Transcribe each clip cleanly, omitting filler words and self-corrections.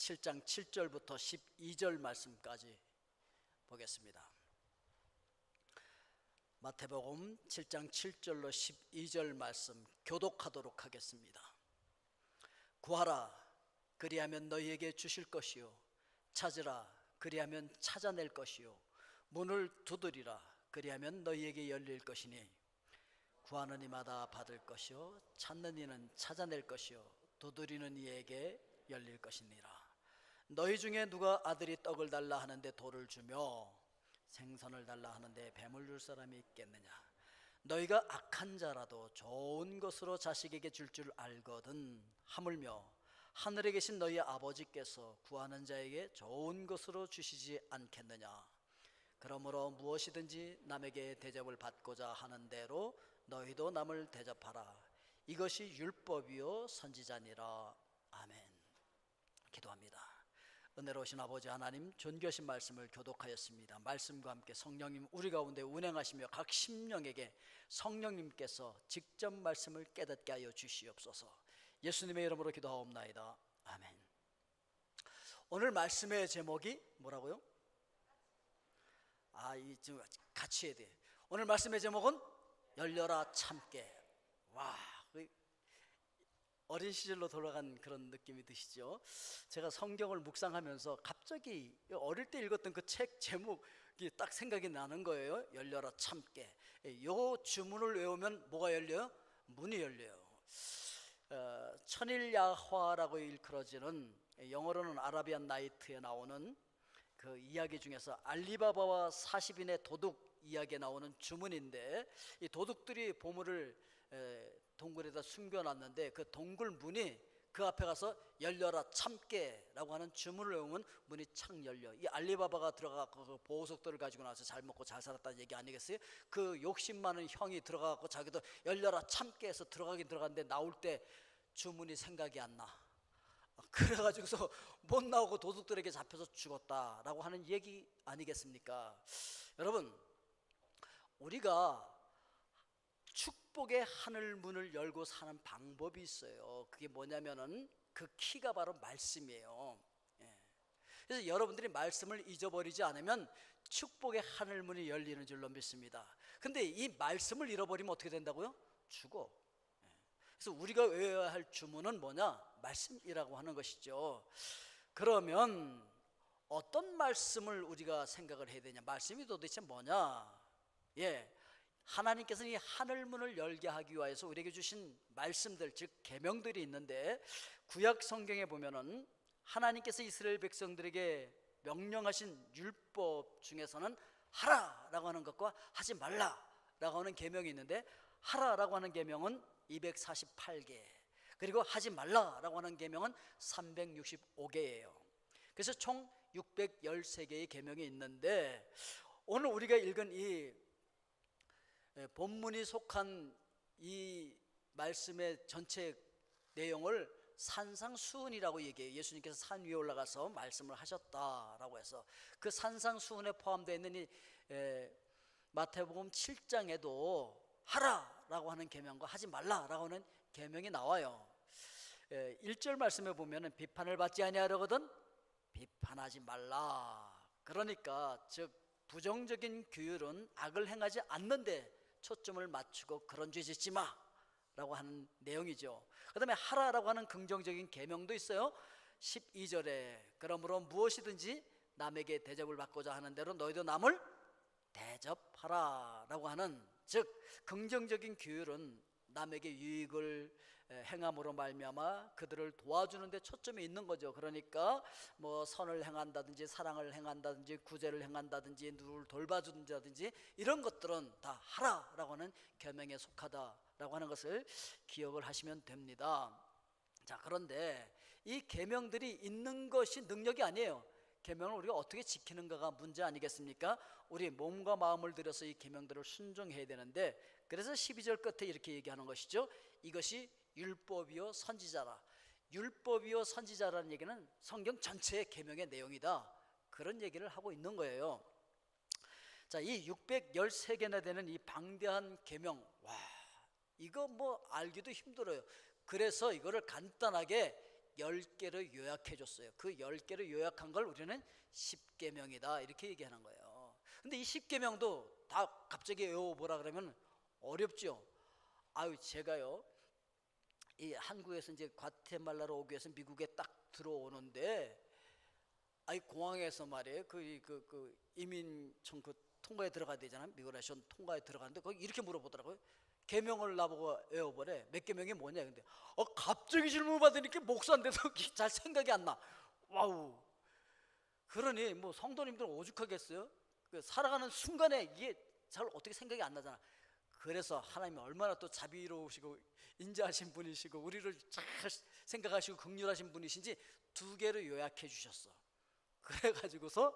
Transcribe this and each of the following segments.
7장 7절부터 12절 말씀까지 보겠습니다. 마태복음 7장 7절로 12절 말씀 교독하도록 하겠습니다. 구하라, 그리하면 너희에게 주실 것이요, 찾으라, 그리하면 찾아낼 것이요, 문을 두드리라, 그리하면 너희에게 열릴 것이니 구하는 이마다 받을 것이요, 찾는 이는 찾아낼 것이요, 두드리는 이에게 열릴 것이니라. 너희 중에 누가 아들이 떡을 달라 하는데 돌을 주며 생선을 달라 하는데 뱀을 줄 사람이 있겠느냐? 너희가 악한 자라도 좋은 것으로 자식에게 줄 알거든 하물며 하늘에 계신 너희 아버지께서 구하는 자에게 좋은 것으로 주시지 않겠느냐? 그러므로 무엇이든지 남에게 대접을 받고자 하는 대로 너희도 남을 대접하라. 이것이 율법이요 선지자니라. 아멘. 기도합니다. 은혜로우신 아버지 하나님, 존귀하신 말씀을 교독하였습니다. 말씀과 함께 성령님 우리 가운데 운행하시며 각 심령에게 성령님께서 직접 말씀을 깨닫게 하여 주시옵소서. 예수님의 이름으로 기도하옵나이다. 아멘. 오늘 말씀의 제목이 뭐라고요? 좀 같이 해야 돼. 오늘 말씀의 제목은 열려라 참깨. 와, 어린 시절로 돌아간 그런 느낌이 드시죠? 제가 성경을 묵상하면서 갑자기 어릴 때 읽었던 그 책 제목이 딱 생각이 나는 거예요. 열려라 참깨. 요 주문을 외우면 뭐가 열려요? 문이 열려요. 천일야화라고 일컬어지는, 영어로는 아라비안 나이트에 나오는 그 이야기 중에서 알리바바와 40인의 도둑 이야기에 나오는 주문인데, 이 도둑들이 보물을 동굴에다 숨겨놨는데 그 동굴 문이 그 앞에 가서 열려라 참깨라고 하는 주문을 외우면 문이 착 열려. 이 알리바바가 들어가고 그 보석들을 가지고 나서 잘 먹고 잘 살았다는 얘기 아니겠어요? 그 욕심 많은 형이 들어가고 자기도 열려라 참깨에서 들어가긴 들어갔는데 나올 때 주문이 생각이 안 나. 그래가지고서 못 나오고 도둑들에게 잡혀서 죽었다라고 하는 얘기 아니겠습니까? 여러분, 우리가 축복의 하늘 문을 열고 사는 방법이 있어요. 그게 뭐냐면은 그 키가 바로 말씀이에요. 그래서 여러분들이 말씀을 잊어버리지 않으면 축복의 하늘 문이 열리는 줄로 믿습니다. 근데 이 말씀을 잃어버리면 어떻게 된다고요? 죽어. 그래서 우리가 외워야 할 주문은 뭐냐? 말씀이라고 하는 것이죠. 그러면 어떤 말씀을 우리가 생각을 해야 되냐? 말씀이 도대체 뭐냐? 하나님께서 이 하늘문을 열게 하기 위해서 우리에게 주신 말씀들, 즉 계명들이 있는데, 구약 성경에 보면은 하나님께서 이스라엘 백성들에게 명령하신 율법 중에서는 하라라고 하는 것과 하지 말라라고 하는 계명이 있는데, 하라라고 하는 계명은 248개, 그리고 하지 말라라고 하는 계명은 365개예요. 그래서 총 613개의 계명이 있는데, 오늘 우리가 읽은 이 본문이 속한 이 말씀의 전체 내용을 산상수훈이라고 얘기해요. 예수님께서 산 위에 올라가서 말씀을 하셨다라고 해서 그 산상수훈에 포함되어 있는 이 마태복음 7장에도 하라라고 하는 계명과 하지 말라라고 하는 계명이 나와요. 1절 말씀에 보면은 비판을 받지 아니하려거든 비판하지 말라. 그러니까 즉 부정적인 규율은 악을 행하지 않는데 초점을 맞추고 그런 죄 짓지 마 라고 하는 내용이죠. 그 다음에 하라라고 하는 긍정적인 계명도 있어요. 12절에 그러므로 무엇이든지 남에게 대접을 받고자 하는 대로 너희도 남을 대접하라 라고 하는, 즉 긍정적인 규율은 남에게 유익을 행함으로 말미암아 그들을 도와주는 데 초점이 있는 거죠. 그러니까 뭐 선을 행한다든지 사랑을 행한다든지 구제를 행한다든지 누구를 돌봐준다든지 이런 것들은 다 하라라고 하는 계명에 속하다라고 하는 것을 기억을 하시면 됩니다. 자, 그런데 이 계명들이 있는 것이 능력이 아니에요. 계명을 우리가 어떻게 지키는가가 문제 아니겠습니까? 우리 몸과 마음을 들여서 이 계명들을 순종해야 되는데, 그래서 12절 끝에 이렇게 얘기하는 것이죠. 이것이 율법이요 선지자라. 율법이요 선지자라는 얘기는 성경 전체의 계명의 내용이다, 그런 얘기를 하고 있는 거예요. 자, 이 613개나 되는 이 방대한 계명, 와, 이거 뭐 알기도 힘들어요. 그래서 이거를 간단하게 10개로 요약해 줬어요. 그 10개로 요약한 걸 우리는 10계명이다 이렇게 얘기하는 거예요. 근데 이 10계명도 다 갑자기 외워보라 그러면 어렵죠. 아유, 제가요 이 한국에서 이제 과테말라로 오기 위해서 미국에 딱 들어오는데, 아이 공항에서 말이에요 그 이민청 그 통과에 들어가야 되잖아요. 미그레이션 통과에 들어가는데 거기 이렇게 물어보더라고요. 계명을 나보고 외워보래. 몇 계명이 뭐냐. 근데 갑자기 질문 받으니까 목사인데도 잘 생각이 안 나. 와우. 그러니 뭐 성도님들은 오죽하겠어요? 그 살아가는 순간에 이게 잘 어떻게 생각이 안 나잖아. 그래서 하나님이 얼마나 또 자비로우시고 인자하신 분이시고 우리를 잘 생각하시고 긍휼하신 분이신지 2개로 요약해 주셨어. 그래가지고서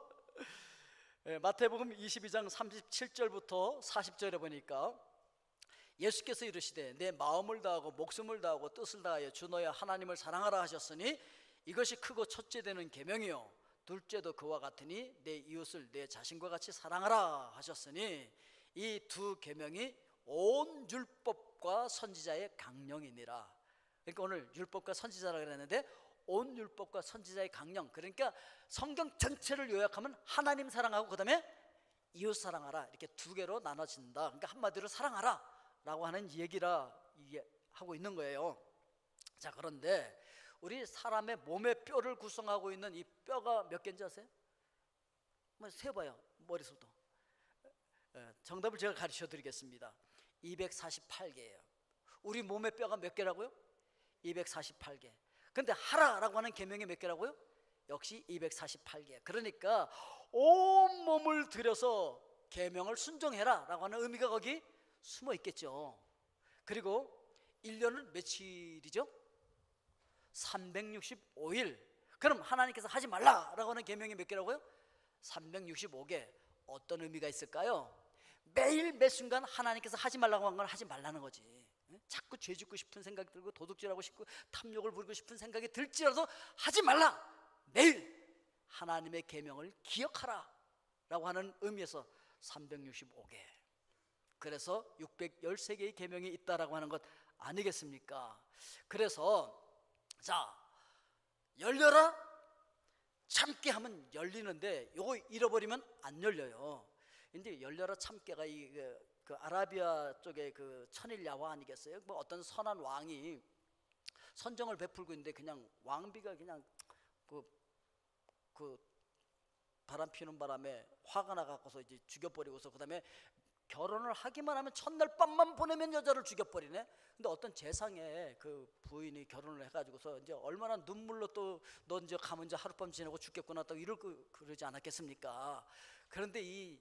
마태복음 22장 37절부터 40절에 보니까 예수께서 이르시되 내 마음을 다하고 목숨을 다하고 뜻을 다하여 주 너의 하나님을 사랑하라 하셨으니 이것이 크고 첫째 되는 계명이요 둘째도 그와 같으니 내 이웃을 내 자신과 같이 사랑하라 하셨으니 이 2계명이 온 율법과 선지자의 강령이니라. 그러니까 오늘 율법과 선지자라 그랬는데 온 율법과 선지자의 강령, 그러니까 성경 전체를 요약하면 하나님 사랑하고 그 다음에 이웃 사랑하라, 이렇게 2개로 나눠진다. 그러니까 한마디로 사랑하라 라고 하는 얘기라 이게 하고 있는 거예요. 자, 그런데 우리 사람의 몸의 뼈를 구성하고 있는 이 뼈가 몇 개인지 아세요? 한번 세봐요, 머릿속도. 정답을 제가 가르쳐 드리겠습니다. 248개예요 우리 몸의 뼈가 몇 개라고요? 248개. 근데 하라라고 하는 계명이 몇 개라고요? 역시 248개. 그러니까 온 몸을 들여서 계명을 순종해라 라고 하는 의미가 거기 숨어 있겠죠. 그리고 1년은 며칠이죠? 365일. 그럼 하나님께서 하지 말라라고 하는 계명이 몇 개라고요? 365개. 어떤 의미가 있을까요? 매일 매 순간 하나님께서 하지 말라고 한 건 하지 말라는 거지. 자꾸 죄 짓고 싶은 생각이 들고 도둑질하고 싶고 탐욕을 부리고 싶은 생각이 들지라도 하지 말라. 매일 하나님의 계명을 기억하라 라고 하는 의미에서 365개. 그래서 613개의 계명이 있다라고 하는 것 아니겠습니까? 그래서 자, 열려라 참게 하면 열리는데 요거 잃어버리면 안 열려요. 근데 열려라 참깨가 그 아라비아 쪽에 그 천일 야화 아니겠어요? 뭐 어떤 선한 왕이 선정을 베풀고 있는데 그냥 왕비가 그냥 그 바람 피는 바람에 화가 나갖고서 이제 죽여버리고서 그 다음에 결혼을 하기만 하면 첫날 밤만 보내면 여자를 죽여버리네. 근데 어떤 재상에 그 부인이 결혼을 해가지고서 이제 얼마나 눈물로 또 너 이제 가면 이제 하룻밤 지내고 죽겠구나 또 그러지 않았겠습니까? 그런데 이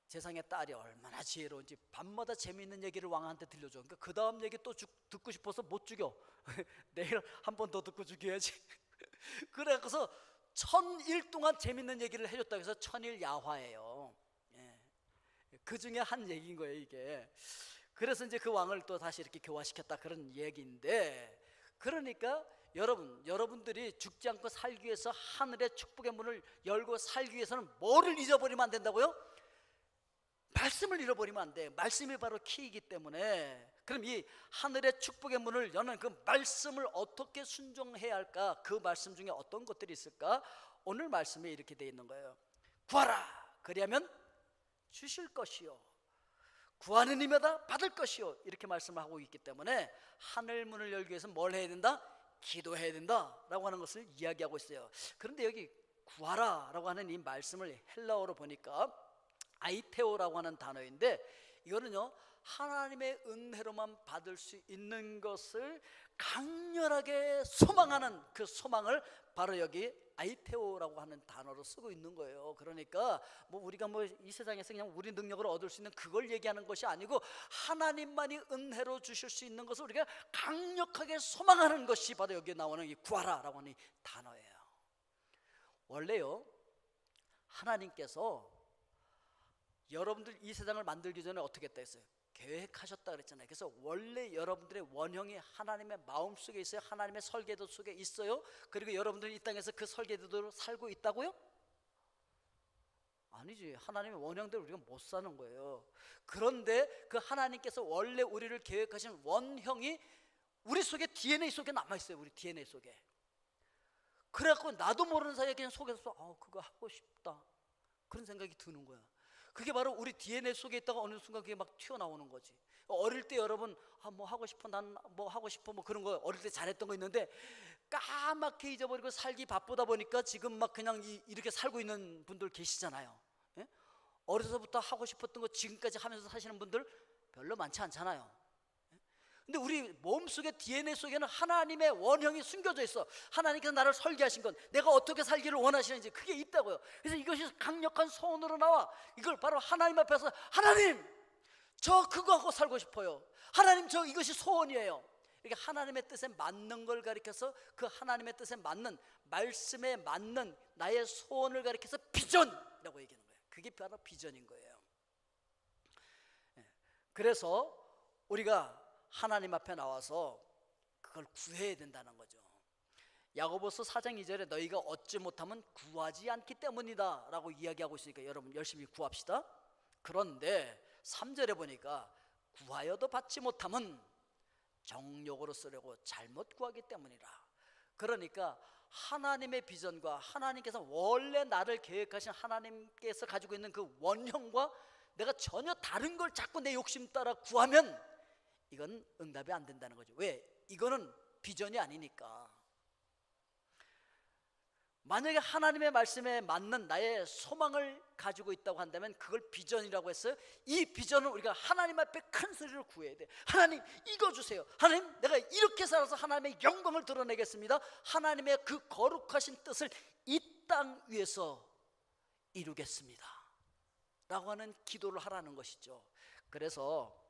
재상의 딸이 얼마나 지혜로운지 밤마다 재미있는 얘기를 왕한테 들려줘. 그러니까 그 다음 얘기 또 듣고 싶어서 못 죽여. 내일 한 번 더 듣고 죽여야지. 그래서 1000일 동안 재미있는 얘기를 해줬다고 해서 천일 야화예요. 그 중에 한 얘기인 거예요 이게. 그래서 이제 그 왕을 또 다시 이렇게 교화시켰다 그런 얘기인데, 그러니까 여러분들이 죽지 않고 살기 위해서 하늘의 축복의 문을 열고 살기 위해서는 뭐를 잊어버리면 안 된다고요? 말씀을 잃어버리면 안 돼. 말씀이 바로 키이기 때문에. 그럼 이 하늘의 축복의 문을 여는 그 말씀을 어떻게 순종해야 할까? 그 말씀 중에 어떤 것들이 있을까? 오늘 말씀에 이렇게 돼 있는 거예요. 구하라 그리하면 주실 것이요 구하는 이마다 받을 것이요, 이렇게 말씀을 하고 있기 때문에 하늘 문을 열기 위해서 뭘 해야 된다? 기도해야 된다라고 하는 것을 이야기하고 있어요. 그런데 여기 구하라 라고 하는 이 말씀을 헬라어로 보니까 아이테오라고 하는 단어인데, 이거는요 하나님의 은혜로만 받을 수 있는 것을 강렬하게 소망하는 그 소망을 바로 여기 아이테오라고 하는 단어로 쓰고 있는 거예요. 그러니까 뭐 우리가 뭐 이 세상에서 그냥 우리 능력으로 얻을 수 있는 그걸 얘기하는 것이 아니고 하나님만이 은혜로 주실 수 있는 것을 우리가 강력하게 소망하는 것이 바로 여기에 나오는 이 구하라라고 하는 이 단어예요. 원래요 하나님께서 여러분들 이 세상을 만들기 전에 어떻게 했다 했어요? 계획하셨다 그랬잖아요. 그래서 원래 여러분들의 원형이 하나님의 마음속에 있어요. 하나님의 설계도 속에 있어요. 그리고 여러분들이 이 땅에서 그 설계도대로 살고 있다고요? 아니지. 하나님의 원형대로 우리가 못 사는 거예요. 그런데 그 하나님께서 원래 우리를 계획하신 원형이 우리 속에 DNA 속에 남아있어요. 우리 DNA 속에. 그래갖고 나도 모르는 사이에 그냥 속에서 그거 하고 싶다 그런 생각이 드는 거야. 그게 바로 우리 DNA 속에 있다가 어느 순간 그게 막 튀어나오는 거지. 어릴 때 여러분 뭐 하고 싶어, 난 뭐 하고 싶어, 뭐 그런 거 어릴 때 잘했던 거 있는데 까맣게 잊어버리고 살기 바쁘다 보니까 지금 막 그냥 이렇게 살고 있는 분들 계시잖아요. 예? 어려서부터 하고 싶었던 거 지금까지 하면서 사시는 분들 별로 많지 않잖아요. 근데 우리 몸속에 DNA 속에는 하나님의 원형이 숨겨져 있어. 하나님께서 나를 설계하신 건 내가 어떻게 살기를 원하시는지 그게 있다고요. 그래서 이것이 강력한 소원으로 나와. 이걸 바로 하나님 앞에서 하나님 저 그거 하고 살고 싶어요. 하나님 저 이것이 소원이에요. 이렇게 하나님의 뜻에 맞는 걸 가리켜서 그 하나님의 뜻에 맞는 말씀에 맞는 나의 소원을 가리켜서 비전이라고 얘기하는 거예요. 그게 바로 비전인 거예요. 그래서 우리가 하나님 앞에 나와서 그걸 구해야 된다는 거죠. 야고보서 4장 2절에 너희가 얻지 못하면 구하지 않기 때문이다 라고 이야기하고 있으니까 여러분 열심히 구합시다. 그런데 3절에 보니까 구하여도 받지 못하면 정욕으로 쓰려고 잘못 구하기 때문이라. 그러니까 하나님의 비전과 하나님께서 원래 나를 계획하신 하나님께서 가지고 있는 그 원형과 내가 전혀 다른 걸 자꾸 내 욕심 따라 구하면 이건 응답이 안 된다는 거죠. 왜? 이거는 비전이 아니니까. 만약에 하나님의 말씀에 맞는 나의 소망을 가지고 있다고 한다면 그걸 비전이라고 했어요. 이 비전은 우리가 하나님 앞에 큰 소리로 구해야 돼. 하나님 이거 주세요. 하나님 내가 이렇게 살아서 하나님의 영광을 드러내겠습니다. 하나님의 그 거룩하신 뜻을 이 땅 위에서 이루겠습니다 라고 하는 기도를 하라는 것이죠. 그래서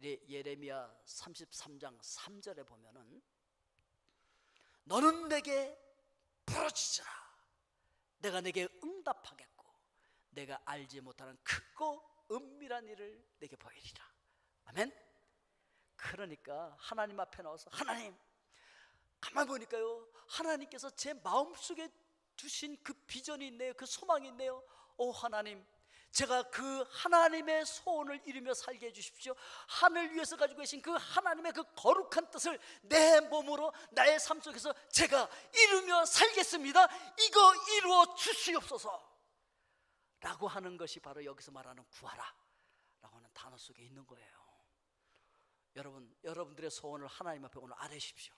예레미야 33장 3절에 보면은 너는 내게 부르짖으라 내가 내게 응답하겠고 내가 알지 못하는 크고 은밀한 일을 내게 보이리라. 아멘. 그러니까 하나님 앞에 나와서 하나님 가만히 보니까요 하나님께서 제 마음속에 두신 그 비전이 있네요. 그 소망이 있네요. 오 하나님 제가 그 하나님의 소원을 이루며 살게 해주십시오. 하늘 위에서 가지고 계신 그 하나님의 그 거룩한 뜻을 내 몸으로 나의 삶 속에서 제가 이루며 살겠습니다. 이거 이루어 주시옵소서 라고 하는 것이 바로 여기서 말하는 구하라 라고 하는 단어 속에 있는 거예요. 여러분들의 소원을 하나님 앞에 오늘 아뢰십시오.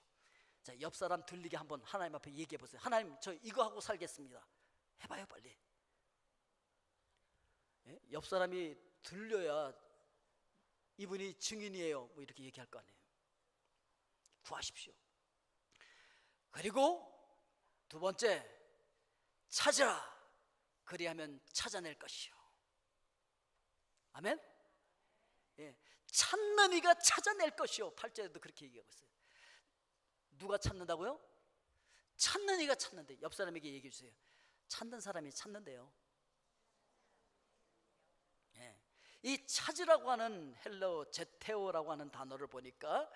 자, 옆 사람 들리게 한번 하나님 앞에 얘기해 보세요. 하나님 저 이거 하고 살겠습니다. 해봐요 빨리. 옆 사람이 들려야 이분이 증인이에요 뭐 이렇게 얘기할 거 아니에요. 구하십시오. 그리고 두 번째 찾으라 그리하면 찾아낼 것이요. 아멘. 찾는 이가 찾아낼 것이요. 8절에도 그렇게 얘기하고 있어요. 누가 찾는다고요? 찾는 이가 찾는데. 옆 사람에게 얘기해 주세요. 찾는 사람이 찾는데요. 이 찾으라고 하는 헬라어 제테오라고 하는 단어를 보니까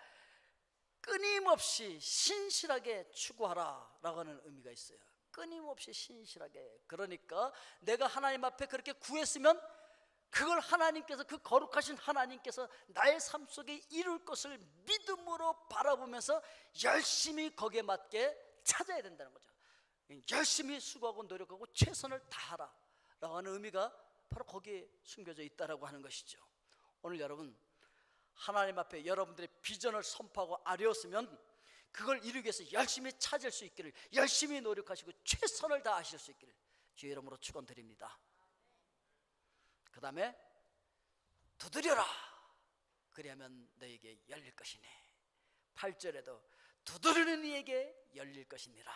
끊임없이 신실하게 추구하라 라고 하는 의미가 있어요. 끊임없이 신실하게. 그러니까 내가 하나님 앞에 그렇게 구했으면 그걸 하나님께서 그 거룩하신 하나님께서 나의 삶 속에 이룰 것을 믿음으로 바라보면서 열심히 거기에 맞게 찾아야 된다는 거죠. 열심히 수고하고 노력하고 최선을 다하라 라고 하는 의미가 바로 거기에 숨겨져 있다라고 하는 것이죠. 오늘 여러분 하나님 앞에 여러분들의 비전을 선포하고 아뢰었으면 그걸 이루기 위해서 열심히 찾을 수 있기를, 열심히 노력하시고 최선을 다하실 수 있기를 주의 이름으로 축원드립니다. 그 다음에 두드려라 그리하면 너에게 열릴 것이니 8절에도 두드리는 이에게 열릴 것이니라.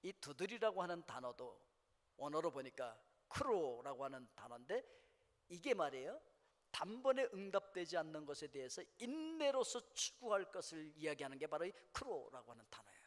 이 두드리라고 하는 단어도 원어로 보니까 크로라고 하는 단어인데 이게 말이에요 단번에 응답되지 않는 것에 대해서 인내로서 추구할 것을 이야기하는 게 바로 이 크로라고 하는 단어예요.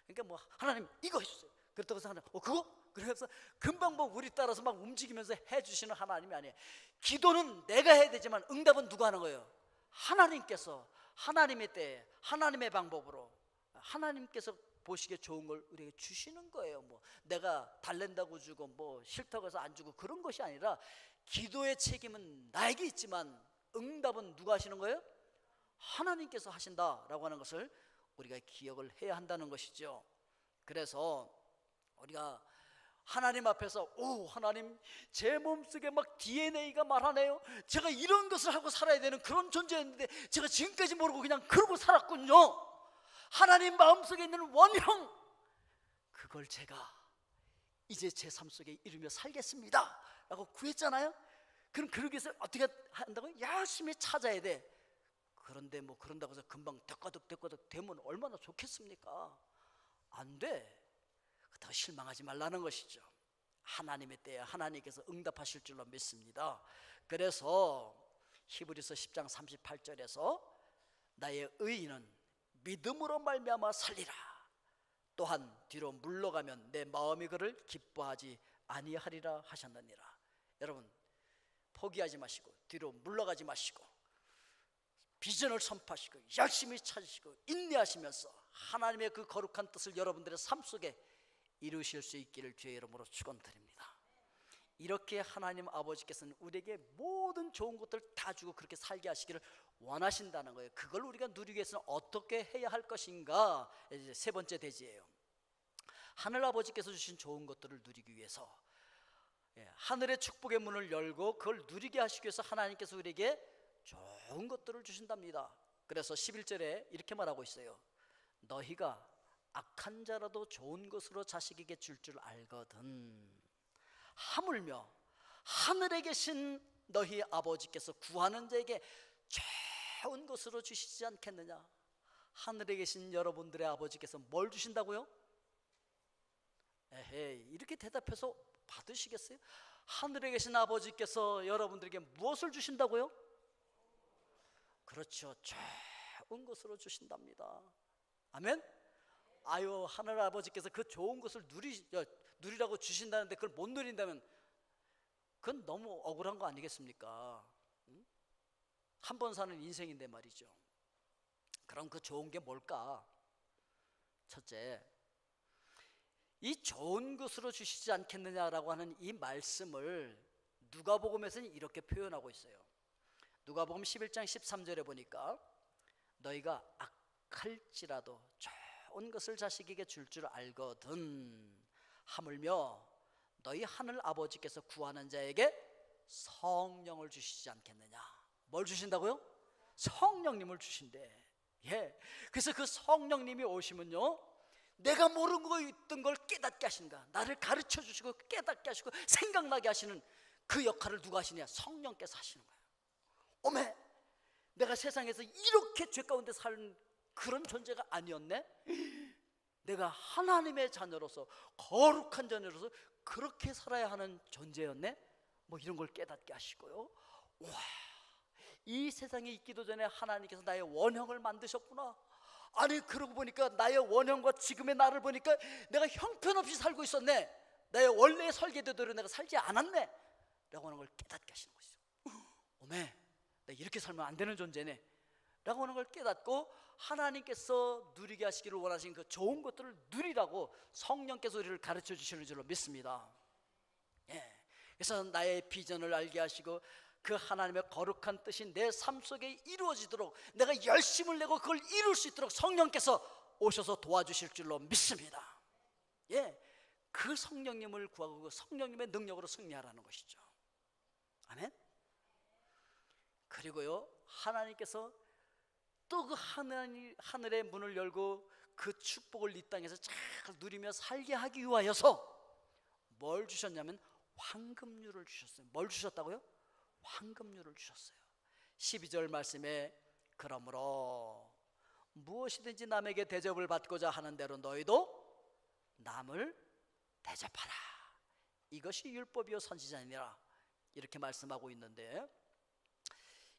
그러니까 뭐 하나님 이거 해주세요 그렇다고 해서 하나님 그거? 그래서 금방 뭐 우리 따라서 막 움직이면서 해주시는 하나님이 아니에요. 기도는 내가 해야 되지만 응답은 누가 하는 거예요? 하나님께서 하나님의 때에 하나님의 방법으로 하나님께서 보시기에 좋은 걸 우리에게 주시는 거예요. 뭐 내가 달랜다고 주고 뭐 싫다고 해서 안 주고 그런 것이 아니라 기도의 책임은 나에게 있지만 응답은 누가 하시는 거예요? 하나님께서 하신다라고 하는 것을 우리가 기억을 해야 한다는 것이죠. 그래서 우리가 하나님 앞에서 오 하나님 제 몸속에 막 DNA가 말하네요. 제가 이런 것을 하고 살아야 되는 그런 존재였는데 제가 지금까지 모르고 그냥 그러고 살았군요. 하나님 마음속에 있는 원형 그걸 제가 이제 제 삶 속에 이루며 살겠습니다 라고 구했잖아요. 그럼 그러기 위해서 어떻게 한다고요? 열심히 찾아야 돼. 그런데 뭐 그런다고 해서 금방 덕가덕 되면 얼마나 좋겠습니까? 안 돼. 더 실망하지 말라는 것이죠. 하나님의 때에 하나님께서 응답하실 줄로 믿습니다. 그래서 히브리서 10장 38절에서 나의 의인은 믿음으로 말미암아 살리라. 또한 뒤로 물러가면 내 마음이 그를 기뻐하지 아니하리라 하셨느니라. 여러분 포기하지 마시고 뒤로 물러가지 마시고 비전을 선포하시고 열심히 찾으시고 인내하시면서 하나님의 그 거룩한 뜻을 여러분들의 삶 속에 이루실 수 있기를 주의 이름으로 축원드립니다. 이렇게 하나님 아버지께서는 우리에게 모든 좋은 것들을 다 주고 그렇게 살게 하시기를 원하신다는 거예요. 그걸 우리가 누리기 위해서는 어떻게 해야 할 것인가? 이제 세 번째 대지예요. 하늘 아버지께서 주신 좋은 것들을 누리기 위해서 하늘의 축복의 문을 열고 그걸 누리게 하시기 위해서 하나님께서 우리에게 좋은 것들을 주신답니다. 그래서 11절에 이렇게 말하고 있어요. 너희가 악한 자라도 좋은 것으로 자식에게 줄 줄 알거든. 하물며 하늘에 계신 너희 아버지께서 구하는 자에게 좋은 것으로 주시지 않겠느냐. 하늘에 계신 여러분들의 아버지께서 뭘 주신다고요? 에헤이, 이렇게 대답해서 받으시겠어요? 하늘에 계신 아버지께서 여러분들에게 무엇을 주신다고요? 그렇죠, 좋은 것으로 주신답니다. 아멘? 아유, 하늘 아버지께서 그 좋은 것을 누리라고 주신다는데 그걸 못 누린다면 그건 너무 억울한 거 아니겠습니까? 한 번 사는 인생인데 말이죠. 그럼 그 좋은 게 뭘까? 첫째, 이 좋은 것으로 주시지 않겠느냐라고 하는 이 말씀을 누가복음에서는 이렇게 표현하고 있어요. 누가복음 11장 13절에 보니까 너희가 악할지라도 좋은 것을 자식에게 줄 줄 알거든. 하물며 너희 하늘 아버지께서 구하는 자에게 성령을 주시지 않겠느냐. 뭘 주신다고요? 성령님을 주신대. 예. 그래서 그 성령님이 오시면요, 내가 모르고 있던 걸 깨닫게 하신다. 나를 가르쳐 주시고 깨닫게 하시고 생각나게 하시는 그 역할을 누가 하시냐? 성령께서 하시는 거예요. 어메, 내가 세상에서 이렇게 죄 가운데 사는 그런 존재가 아니었네. 내가 하나님의 자녀로서 거룩한 자녀로서 그렇게 살아야 하는 존재였네. 뭐 이런 걸 깨닫게 하시고요. 와, 이 세상에 있기도 전에 하나님께서 나의 원형을 만드셨구나. 아니, 그러고 보니까 나의 원형과 지금의 나를 보니까 내가 형편없이 살고 있었네. 나의 원래의 설계대로 내가 살지 않았네 라고 하는 걸 깨닫게 하시는 것이죠. 어메, 내가 이렇게 살면 안 되는 존재네 라고 하는 걸 깨닫고 하나님께서 누리게 하시기를 원하시는 그 좋은 것들을 누리라고 성령께서 우리를 가르쳐 주시는 줄로 믿습니다. 예. 그래서 나의 비전을 알게 하시고 그 하나님의 거룩한 뜻이 내 삶 속에 이루어지도록 내가 열심을 내고 그걸 이룰 수 있도록 성령께서 오셔서 도와주실 줄로 믿습니다. 예, 그 성령님을 구하고 그 성령님의 능력으로 승리하라는 것이죠. 아멘. 그리고요, 하나님께서 또 그 하늘의 문을 열고 그 축복을 이 땅에서 잘 누리며 살게 하기 위하여서 뭘 주셨냐면 황금률을 주셨어요. 뭘 주셨다고요? 황금률을 주셨어요. 12절 말씀에 그러므로 무엇이든지 남에게 대접을 받고자 하는 대로 너희도 남을 대접하라. 이것이 율법이요 선지자니라. 이렇게 말씀하고 있는데,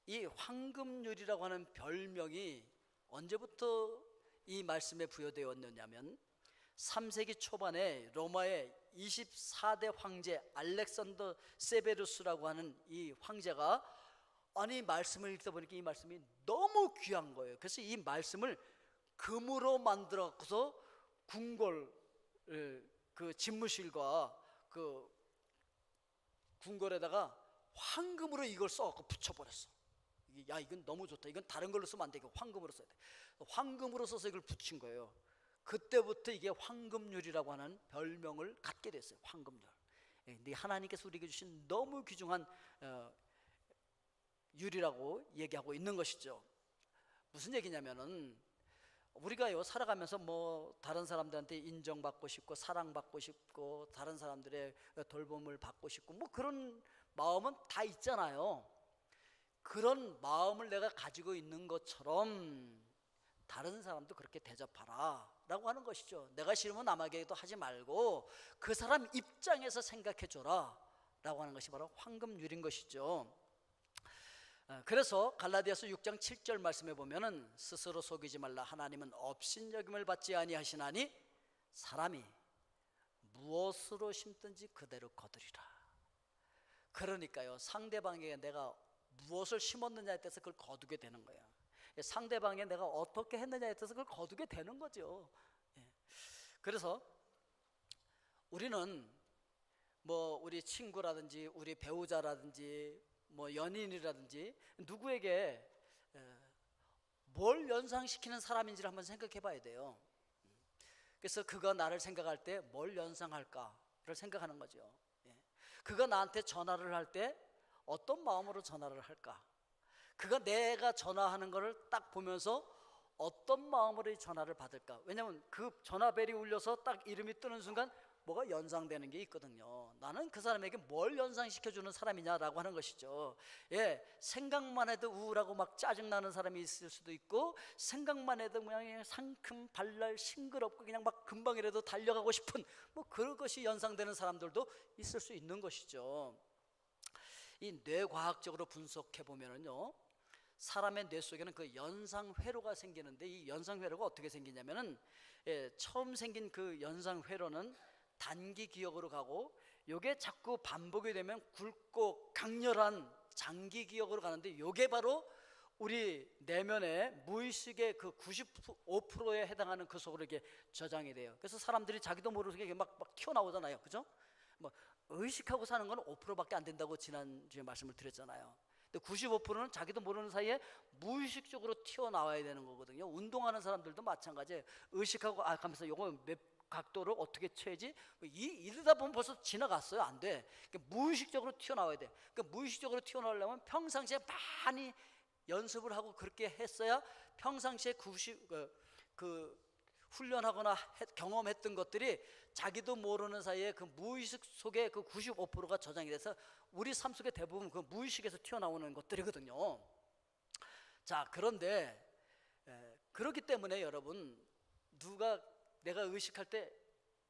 이 황금률이라고 하는 별명이 언제부터 이 말씀에 부여되었느냐면 3세기 초반에 로마의 24대 황제 알렉산더 세베루스라고 하는 이 황제가 아니 말씀을 읽다 보니까 이 말씀이 너무 귀한 거예요. 그래서 이 말씀을 금으로 만들어서 궁궐 그 집무실과 그 궁궐에다가 황금으로 이걸 써갖고 붙여버렸어. 야, 이건 너무 좋다. 이건 다른 걸로 쓰면 안 돼. 이거 황금으로 써야 돼. 황금으로 써서 이걸 붙인 거예요. 그때부터 이게 황금률이라고 하는 별명을 갖게 됐어요. 황금률. 근데 하나님께서 우리에게 주신 너무 귀중한 율이라고 얘기하고 있는 것이죠. 무슨 얘기냐면은 우리가요 살아가면서 뭐 다른 사람들한테 인정받고 싶고 사랑받고 싶고 다른 사람들의 돌봄을 받고 싶고 뭐 그런 마음은 다 있잖아요. 그런 마음을 내가 가지고 있는 것처럼 다른 사람도 그렇게 대접하라 라고 하는 것이죠. 내가 싫으면 남에게도 하지 말고 그 사람 입장에서 생각해 줘라 라고 하는 것이 바로 황금률인 것이죠. 그래서 갈라디아서 6장 7절 말씀에 보면은 스스로 속이지 말라. 하나님은 업신여김을 받지 아니하시나니 사람이 무엇으로 심든지 그대로 거두리라. 그러니까요 상대방에게 내가 무엇을 심었느냐에 따라서 그걸 거두게 되는 거예요. 상대방에 내가 어떻게 했느냐에 따라서 그걸 거두게 되는 거죠. 그래서 우리는 뭐 우리 친구라든지 우리 배우자라든지 뭐 연인이라든지 누구에게 뭘 연상시키는 사람인지를 한번 생각해 봐야 돼요. 그래서 그가 나를 생각할 때 뭘 연상할까를 생각하는 거죠. 그가 나한테 전화를 할 때 어떤 마음으로 전화를 할까? 그가 내가 전화하는 것을 딱 보면서 어떤 마음으로 이 전화를 받을까? 왜냐하면 그 전화벨이 울려서 딱 이름이 뜨는 순간 뭐가 연상되는 게 있거든요. 나는 그 사람에게 뭘 연상시켜주는 사람이냐라고 하는 것이죠. 생각만 해도 우울하고 막 짜증나는 사람이 있을 수도 있고 생각만 해도 그냥 상큼 발랄 싱그럽고 그냥 막 금방이라도 달려가고 싶은 뭐 그런 것이 연상되는 사람들도 있을 수 있는 것이죠. 이 뇌과학적으로 분석해 보면은요 사람의 뇌 속에는 그 연상회로가 생기는데 이 연상회로가 어떻게 생기냐면은 처음 생긴 그 연상회로는 단기 기억으로 가고 요게 자꾸 반복이 되면 굵고 강렬한 장기 기억으로 가는데 요게 바로 우리 내면의 무의식의 그 95%에 해당하는 그 속으로 이렇게 저장이 돼요. 그래서 사람들이 자기도 모르게 막 튀어나오잖아요. 그죠? 뭐 의식하고 사는 건 5%밖에 안 된다고 지난주에 말씀을 드렸잖아요. 근데 95%는 자기도 모르는 사이에 무의식적으로 튀어나와야 되는 거거든요. 운동하는 사람들도 마찬가지예요. 의식하고 가면서 요거 몇 각도를 어떻게 쳐야지 이러다 보면 벌써 지나갔어요. 안 돼. 그러니까 무의식적으로 튀어나와야 돼. 그러니까 무의식적으로 튀어나오려면 평상시에 많이 연습을 하고 그렇게 했어야 평상시에 훈련하거나 경험했던 것들이 자기도 모르는 사이에 그 무의식 속에 그 95%가 저장이 돼서 우리 삶 속에 대부분 그 무의식에서 튀어나오는 것들이거든요. 자, 그런데 그렇기 때문에 여러분 내가 의식할 때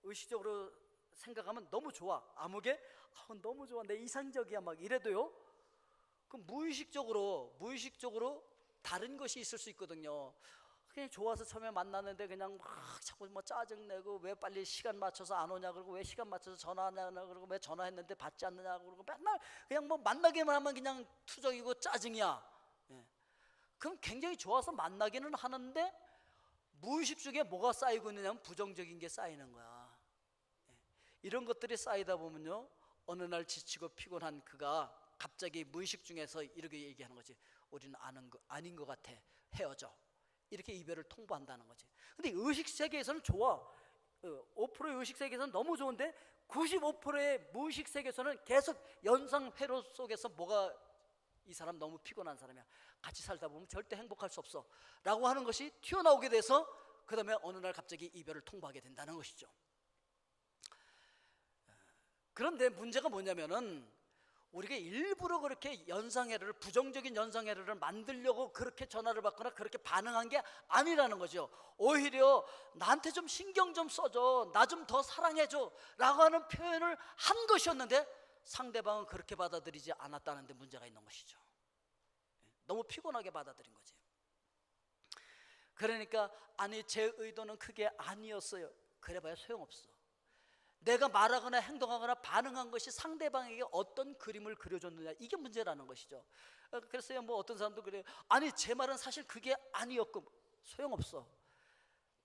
의식적으로 생각하면 너무 좋아. 아무개 너무 좋아. 내 이상적이야 막 이래도요. 그 무의식적으로 다른 것이 있을 수 있거든요. 그냥 좋아서 처음에 만났는데 그냥 막 자꾸 뭐 짜증내고 왜 빨리 시간 맞춰서 안 오냐 그러고 왜 시간 맞춰서 전화하냐 그러고 왜 전화했는데 받지 않느냐 그러고 맨날 그냥 뭐 만나기만 하면 그냥 투정이고 짜증이야. 그럼 굉장히 좋아서 만나기는 하는데 무의식 중에 뭐가 쌓이고 있느냐면 부정적인 게 쌓이는 거야. 이런 것들이 쌓이다 보면요 어느 날 지치고 피곤한 그가 갑자기 무의식 중에서 이렇게 얘기하는 거지. 우리는 아닌 것 같아. 헤어져. 이렇게 이별을 통보한다는 거지. 근데 의식 세계에서는 좋아. 5%의 의식 세계에서는 너무 좋은데 95%의 무의식 세계에서는 계속 연상 회로 속에서 뭐가 이 사람 너무 피곤한 사람이야. 같이 살다 보면 절대 행복할 수 없어 라고 하는 것이 튀어나오게 돼서 그 다음에 어느 날 갑자기 이별을 통보하게 된다는 것이죠. 그런데 문제가 뭐냐면은 우리가 일부러 그렇게 연상회로를 부정적인 연상회로를 만들려고 그렇게 전화를 받거나 그렇게 반응한 게 아니라는 거죠. 오히려 나한테 좀 신경 좀 써줘, 나 좀 더 사랑해줘 라고 하는 표현을 한 것이었는데 상대방은 그렇게 받아들이지 않았다는 데 문제가 있는 것이죠. 너무 피곤하게 받아들인 거지. 그러니까 아니 제 의도는 그게 아니었어요. 그래봐야 소용없어. 내가 말하거나 행동하거나 반응한 것이 상대방에게 어떤 그림을 그려줬느냐, 이게 문제라는 것이죠. 그래서 뭐 어떤 사람도 그래요. 아니 제 말은 사실 그게 아니었고. 소용없어.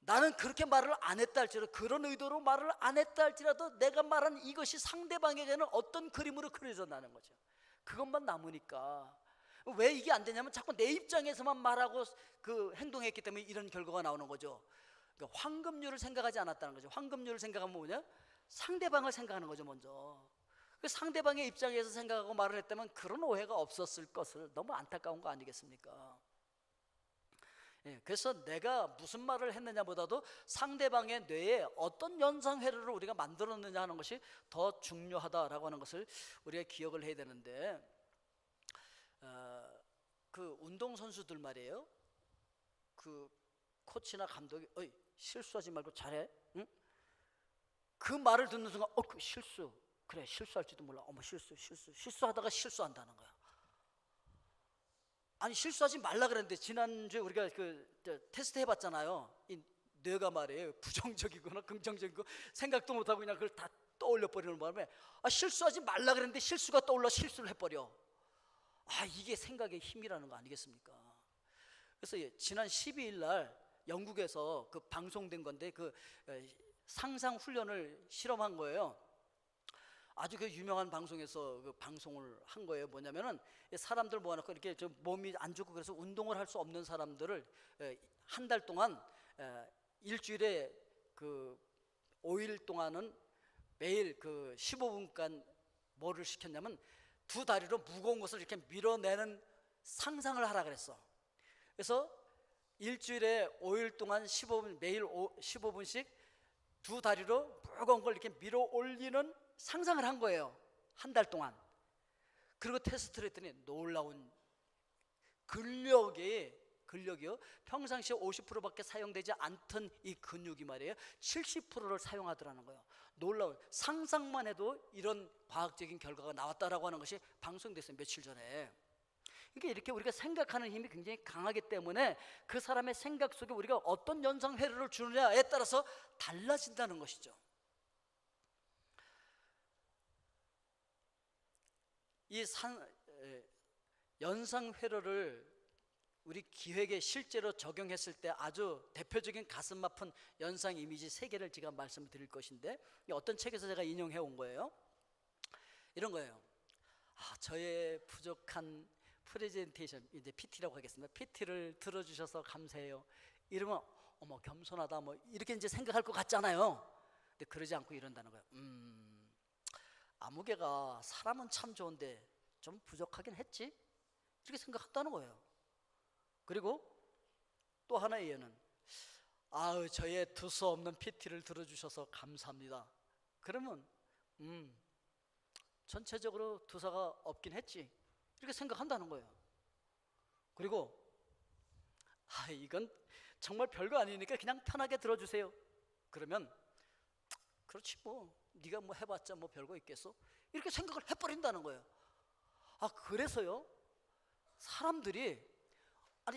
나는 그렇게 말을 안 했다 할지라도, 그런 의도로 말을 안 했다 할지라도 내가 말한 이것이 상대방에게는 어떤 그림으로 그려졌다는 거죠. 그것만 남으니까 왜 이게 안 되냐면 자꾸 내 입장에서만 말하고 그 행동했기 때문에 이런 결과가 나오는 거죠. 그러니까 황금률을 생각하지 않았다는 거죠. 황금률을 생각하면 뭐냐? 상대방을 생각하는 거죠. 먼저 그 상대방의 입장에서 생각하고 말을 했다면 그런 오해가 없었을 것을, 너무 안타까운 거 아니겠습니까? 예, 그래서 내가 무슨 말을 했느냐보다도 상대방의 뇌에 어떤 연상회로를 우리가 만들었느냐 하는 것이 더 중요하다라고 하는 것을 우리가 기억을 해야 되는데, 그 운동선수들 말이에요, 그 코치나 감독이 어이 실수하지 말고 잘해, 응? 그 말을 듣는 순간 그 실수, 그래 실수할지도 몰라, 어머 실수하다가 실수한다는 거야. 아니 실수하지 말라 그랬는데 지난주에 우리가 그 테스트 해봤잖아요. 이 뇌가 말이에요, 부정적이거나 긍정적이고 생각도 못하고 그냥 그걸 다 떠올려 버리는 바람에 실수하지 말라 그랬는데 실수가 떠올라 실수를 해버려. 이게 생각의 힘이라는 거 아니겠습니까? 그래서 지난 12일 날 영국에서 그 방송된 건데, 그 상상 훈련을 실험한 거예요. 아주 그 유명한 방송에서 그 방송을 한 거예요. 뭐냐면은 사람들 모아놓고 이렇게 좀 몸이 안 좋고 그래서 운동을 할 수 없는 사람들을 한 달 동안, 일주일에 그 5일 동안은 매일 그 15분간 뭐를 시켰냐면 두 다리로 무거운 것을 이렇게 밀어내는 상상을 하라 그랬어. 그래서 일주일에 5일 동안 15분, 매일 15분씩 두 다리로 무거운 걸 이렇게 밀어 올리는 상상을 한 거예요. 한 달 동안. 그리고 테스트를 했더니 놀라운 근력이요, 평상시에 50%밖에 사용되지 않던 이 근육이 말이에요 70%를 사용하더라는 거예요. 놀라운, 상상만 해도 이런 과학적인 결과가 나왔다라고 하는 것이 방송됐어요, 며칠 전에. 그러니까 이렇게 우리가 생각하는 힘이 굉장히 강하기 때문에 그 사람의 생각 속에 우리가 어떤 연상회로를 주느냐에 따라서 달라진다는 것이죠. 이 연상회로를 우리 기획에 실제로 적용했을 때 아주 대표적인 가슴 아픈 연상 이미지 3개를 제가 말씀을 드릴 것인데, 어떤 책에서 제가 인용해 온 거예요. 이런 거예요. 저의 부족한 프레젠테이션, 이제 PT라고 하겠습니다. PT를 들어주셔서 감사해요. 이러면 어머 겸손하다 뭐 이렇게 이제 생각할 것 같잖아요. 근데 그러지 않고 이런다는 거예요. 아무개가 사람은 참 좋은데 좀 부족하긴 했지, 이렇게 생각한다는 거예요. 그리고 또 하나의 예는 저의 두서 없는 PT를 들어주셔서 감사합니다. 그러면 전체적으로 두서가 없긴 했지, 이렇게 생각한다는 거예요. 그리고 이건 정말 별거 아니니까 그냥 편하게 들어주세요. 그러면 그렇지 뭐 네가 뭐 해봤자 뭐 별거 있겠어, 이렇게 생각을 해버린다는 거예요. 그래서요, 사람들이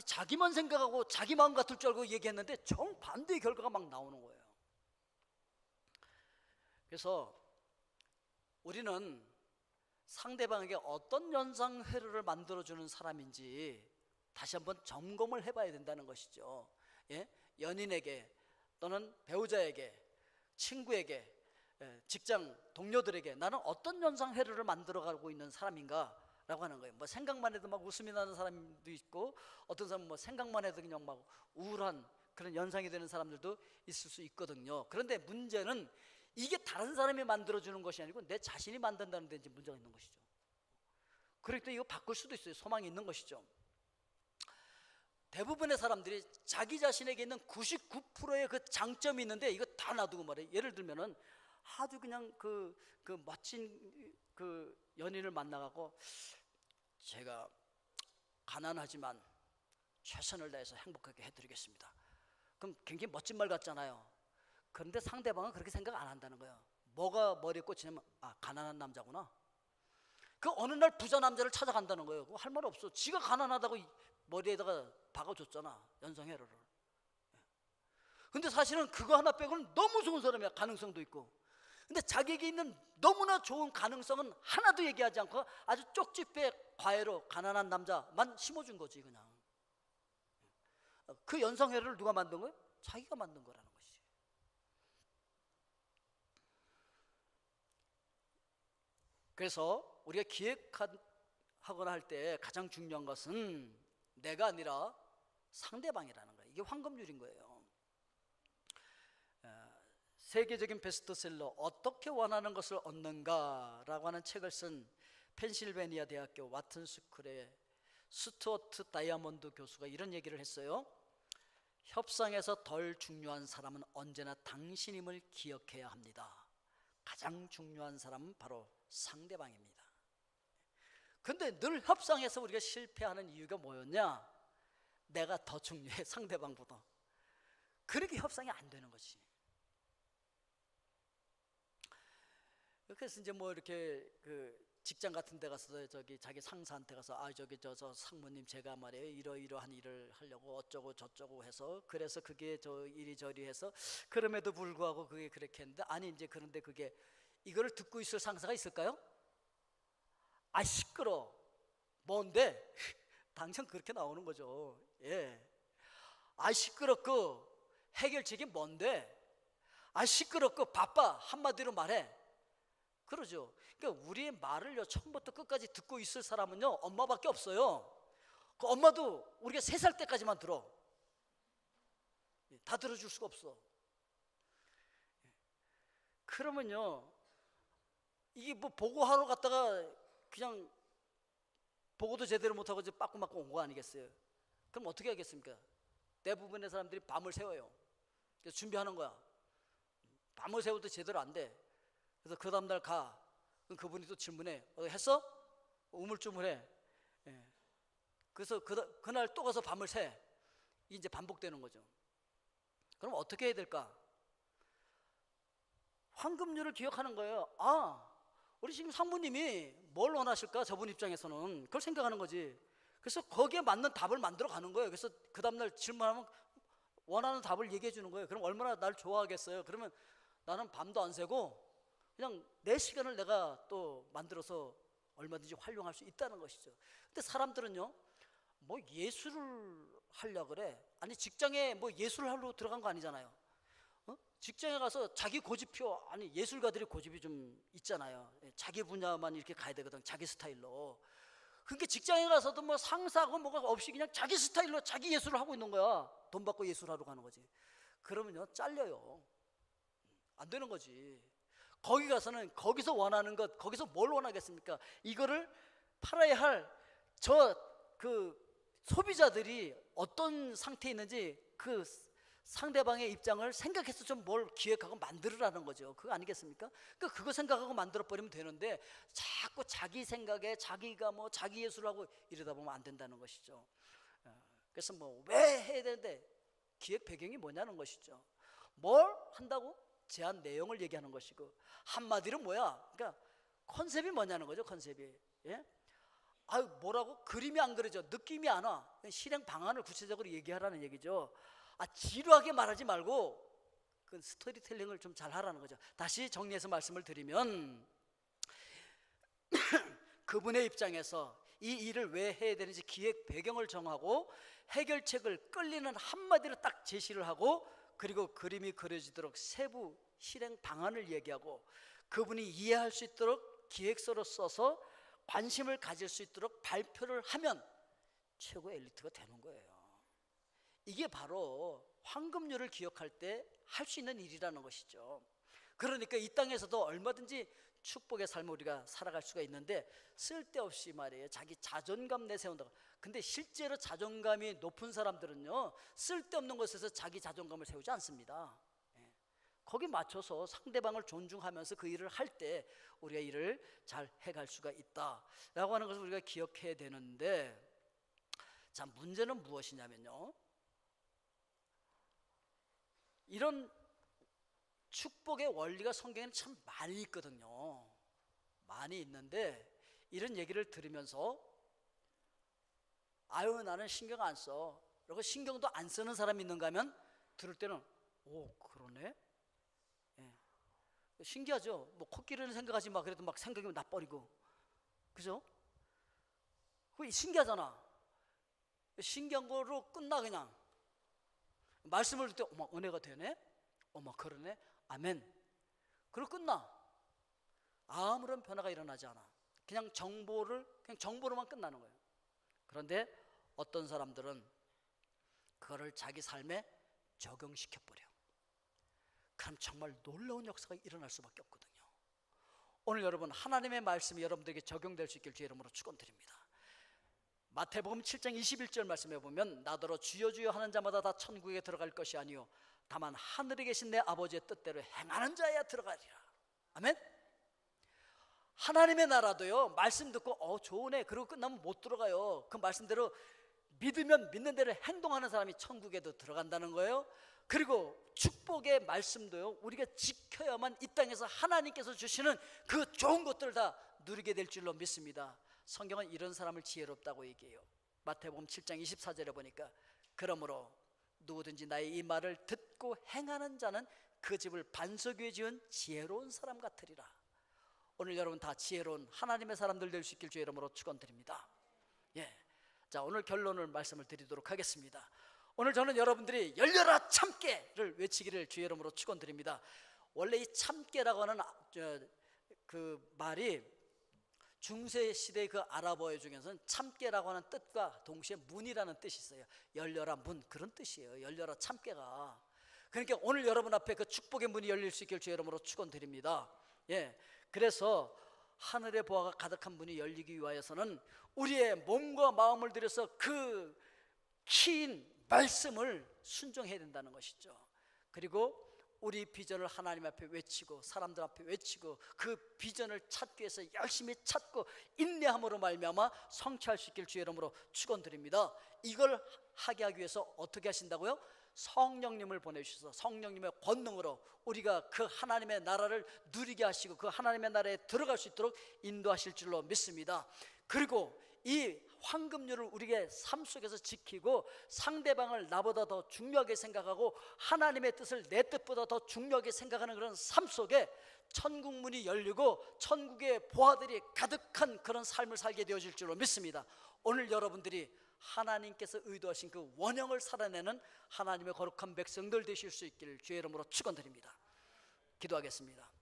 자기만 생각하고 자기 마음 같을 줄 알고 얘기했는데 정반대의 결과가 막 나오는 거예요. 그래서 우리는 상대방에게 어떤 연상회로를 만들어주는 사람인지 다시 한번 점검을 해봐야 된다는 것이죠. 연인에게 또는 배우자에게, 친구에게, 직장 동료들에게 나는 어떤 연상회로를 만들어가고 있는 사람인가 라고 하는 거예요. 뭐 생각만 해도 막 웃음이 나는 사람도 있고, 어떤 사람은 뭐 생각만 해도 그냥 막 우울한 그런 연상이 되는 사람들도 있을 수 있거든요. 그런데 문제는 이게 다른 사람이 만들어주는 것이 아니고 내 자신이 만든다는 데 이제 문제가 있는 것이죠. 그러니까 이거 바꿀 수도 있어요. 소망이 있는 것이죠. 대부분의 사람들이 자기 자신에게 있는 99%의 그 장점이 있는데 이거 다 놔두고 말해요. 예를 들면은 아주 그냥 그 멋진 그 연인을 만나갖고 제가 가난하지만 최선을 다해서 행복하게 해드리겠습니다. 그럼 굉장히 멋진 말 같잖아요. 그런데 상대방은 그렇게 생각 안 한다는 거예요. 뭐가 머리에 꽂히냐면 가난한 남자구나. 그 어느 날 부자 남자를 찾아간다는 거예요. 할 말 없어. 지가 가난하다고 머리에다가 박아줬잖아, 연상회로를. 근데 사실은 그거 하나 빼고는 너무 좋은 사람이야. 가능성도 있고. 근데 자기에게 있는 너무나 좋은 가능성은 하나도 얘기하지 않고 아주 쪽집게 과외로 가난한 남자만 심어준 거지 그냥. 그 연상회로를 누가 만든 거예요? 자기가 만든 거라는 것이. 그래서 우리가 기획할 하거나 할 때 가장 중요한 것은 내가 아니라 상대방이라는 거예요. 이게 황금률인 거예요. 세계적인 베스트셀러 어떻게 원하는 것을 얻는가라고 하는 책을 쓴 펜실베니아 대학교 와튼 스쿨의 스튜어트 다이아몬드 교수가 이런 얘기를 했어요. 협상에서 덜 중요한 사람은 언제나 당신임을 기억해야 합니다. 가장 중요한 사람은 바로 상대방입니다. 근데 늘 협상에서 우리가 실패하는 이유가 뭐였냐? 내가 더 중요해, 상대방보다. 그렇게 협상이 안 되는 거지. 그래서 이제 뭐 이렇게 직장 같은 데 가서 저기 자기 상사한테 가서 저 상무님 제가 말이에요 이러이러한 일을 하려고 어쩌고 저쩌고 해서 그래서 그게 저 이리저리 해서 그럼에도 불구하고 그게 그렇게 했는데 아니 이제 그런데 그게 이거를 듣고 있을 상사가 있을까요? 아 시끄러 뭔데? 당장 그렇게 나오는 거죠. 예. 아 시끄럽고 해결책이 뭔데? 아 시끄럽고 바빠 한마디로 말해. 그러죠. 그러니까 우리의 말을요 처음부터 끝까지 듣고 있을 사람은요 엄마밖에 없어요. 그 엄마도 우리가 3살 때까지만 들어. 다 들어줄 수가 없어. 그러면요 이게 뭐 보고하러 갔다가 그냥 보고도 제대로 못하고 이제 빠꾸맞고 온 거 아니겠어요? 그럼 어떻게 하겠습니까? 대부분의 사람들이 밤을 새워요. 그래서 준비하는 거야. 밤을 새워도 제대로 안 돼. 그래서 그 다음날 가. 그럼 그분이 또 질문해. 했어? 우물쭈물해. 예. 그래서 그날 또 가서 밤을 새. 이제 반복되는 거죠. 그럼 어떻게 해야 될까? 황금률을 기억하는 거예요. 아, 우리 지금 상무님이 뭘 원하실까? 저분 입장에서는 그걸 생각하는 거지. 그래서 거기에 맞는 답을 만들어 가는 거예요. 그래서 그 다음날 질문하면 원하는 답을 얘기해 주는 거예요. 그럼 얼마나 날 좋아하겠어요? 그러면 나는 밤도 안 새고 그냥 내 시간을 내가 또 만들어서 얼마든지 활용할 수 있다는 것이죠. 근데 사람들은요 뭐 예술을 하려고 그래. 아니 직장에 뭐 예술을 하러 들어간 거 아니잖아요. 직장에 가서 자기 고집표, 아니 예술가들이 고집이 좀 있잖아요. 자기 분야만 이렇게 가야 되거든. 자기 스타일로. 그러니까 직장에 가서도 뭐 상사하고 뭐가 없이 그냥 자기 스타일로 자기 예술을 하고 있는 거야. 돈 받고 예술하러 가는 거지. 그러면요 잘려요. 안 되는 거지. 거기 가서는 거기서 원하는 것, 거기서 뭘 원하겠습니까? 이거를 팔아야 할 그 소비자들이 어떤 상태에 있는지 그 상대방의 입장을 생각해서 좀 뭘 기획하고 만들으라는 거죠. 그거 아니겠습니까? 그러니까 그거 생각하고 만들어 버리면 되는데 자꾸 자기 생각에 자기가 뭐 자기 예술하고 이러다 보면 안 된다는 것이죠. 그래서 뭐 왜 해야 되는데 기획 배경이 뭐냐는 것이죠. 뭘 한다고? 제안 내용을 얘기하는 것이고 한마디로 뭐야? 그러니까 컨셉이 뭐냐는 거죠. 컨셉이. 예? 아유 뭐라고? 그림이 안 그려져. 느낌이 안 와. 실행 방안을 구체적으로 얘기하라는 얘기죠. 아 지루하게 말하지 말고 그 스토리텔링을 좀 잘 하라는 거죠. 다시 정리해서 말씀을 드리면 그분의 입장에서 이 일을 왜 해야 되는지 기획 배경을 정하고 해결책을 끌리는 한마디로 딱 제시를 하고 그리고 그림이 그려지도록 세부 실행 방안을 얘기하고 그분이 이해할 수 있도록 기획서로 써서 관심을 가질 수 있도록 발표를 하면 최고의 엘리트가 되는 거예요. 이게 바로 황금률을 기억할 때 할 수 있는 일이라는 것이죠. 그러니까 이 땅에서도 얼마든지 축복의 삶을 우리가 살아갈 수가 있는데 쓸데없이 말이에요 자기 자존감 내세운다고. 근데 실제로 자존감이 높은 사람들은요 쓸데없는 것에서 자기 자존감을 세우지 않습니다. 거기 맞춰서 상대방을 존중하면서 그 일을 할 때 우리가 일을 잘 해갈 수가 있다라고 하는 것을 우리가 기억해야 되는데, 자 문제는 무엇이냐면요 이런 축복의 원리가 성경에는 참 많이 있거든요. 많이 있는데 이런 얘기를 들으면서 아유 나는 신경 안 써. 그리고 신경도 안 쓰는 사람이 있는가 하면 들을 때는 오 그러네. 예. 신기하죠. 뭐 코끼리는 생각하지 마. 그래도 막 생각이 나버리고 그죠? 그거 신기하잖아. 신기한 거로 끝나 그냥. 말씀을 듣을 때 어머 은혜가 되네. 어머 그러네. 아멘. 그리고 끝나. 아무런 변화가 일어나지 않아. 그냥 정보로만 끝나는 거예요. 그런데 어떤 사람들은 그거를 자기 삶에 적용시켜버려. 그럼 정말 놀라운 역사가 일어날 수밖에 없거든요. 오늘 여러분, 하나님의 말씀이 여러분들에게 적용될 수 있길 주의 이름으로 축원드립니다. 마태복음 7장 21절 말씀해 보면 나더러 주여 주여 하는 자마다 다 천국에 들어갈 것이 아니요 다만 하늘에 계신 내 아버지의 뜻대로 행하는 자야 들어가리라. 아멘. 하나님의 나라도요, 말씀 듣고 좋으네 그러고 끝나면 못 들어가요. 그 말씀대로 믿으면 믿는 대로 행동하는 사람이 천국에도 들어간다는 거예요. 그리고 축복의 말씀도요, 우리가 지켜야만 이 땅에서 하나님께서 주시는 그 좋은 것들을 다 누리게 될 줄로 믿습니다. 성경은 이런 사람을 지혜롭다고 얘기해요. 마태복음 7장 24절에 보니까 그러므로 누구든지 나의 이 말을 듣고 행하는 자는 그 집을 반석 위에 지은 지혜로운 사람 같으리라. 오늘 여러분 다 지혜로운 하나님의 사람들 될 수 있길 주의 이름으로 축원드립니다. 자, 오늘 결론을 말씀을 드리도록 하겠습니다. 오늘 저는 여러분들이 열려라 참깨를 외치기를 주의 이름으로 축원드립니다. 원래 이 참깨라고 하는 그 말이 중세 시대 그 아랍어 중에서는 참깨라고 하는 뜻과 동시에 문이라는 뜻이 있어요. 열려라 문, 그런 뜻이에요. 열려라 참깨가. 그러니까 오늘 여러분 앞에 그 축복의 문이 열릴 수 있길 주의 이름으로 축원드립니다. 그래서 하늘의 보화가 가득한 문이 열리기 위하여서는 우리의 몸과 마음을 들여서 그 키인 말씀을 순종해야 된다는 것이죠. 그리고 우리 비전을 하나님 앞에 외치고 사람들 앞에 외치고 그 비전을 찾기 위해서 열심히 찾고 인내함으로 말미암아 성취할 수 있길 주의 이름으로 축원드립니다. 이걸 하게 하기 위해서 어떻게 하신다고요? 성령님을 보내주셔서 성령님의 권능으로 우리가 그 하나님의 나라를 누리게 하시고 그 하나님의 나라에 들어갈 수 있도록 인도하실 줄로 믿습니다. 그리고 이 황금률을 우리의 삶 속에서 지키고 상대방을 나보다 더 중요하게 생각하고 하나님의 뜻을 내 뜻보다 더 중요하게 생각하는 그런 삶 속에 천국 문이 열리고 천국의 보화들이 가득한 그런 삶을 살게 되어질 줄로 믿습니다. 오늘 여러분들이 하나님께서 의도하신 그 원형을 살아내는 하나님의 거룩한 백성들 되실 수 있기를 주의 이름으로 축원드립니다. 기도하겠습니다.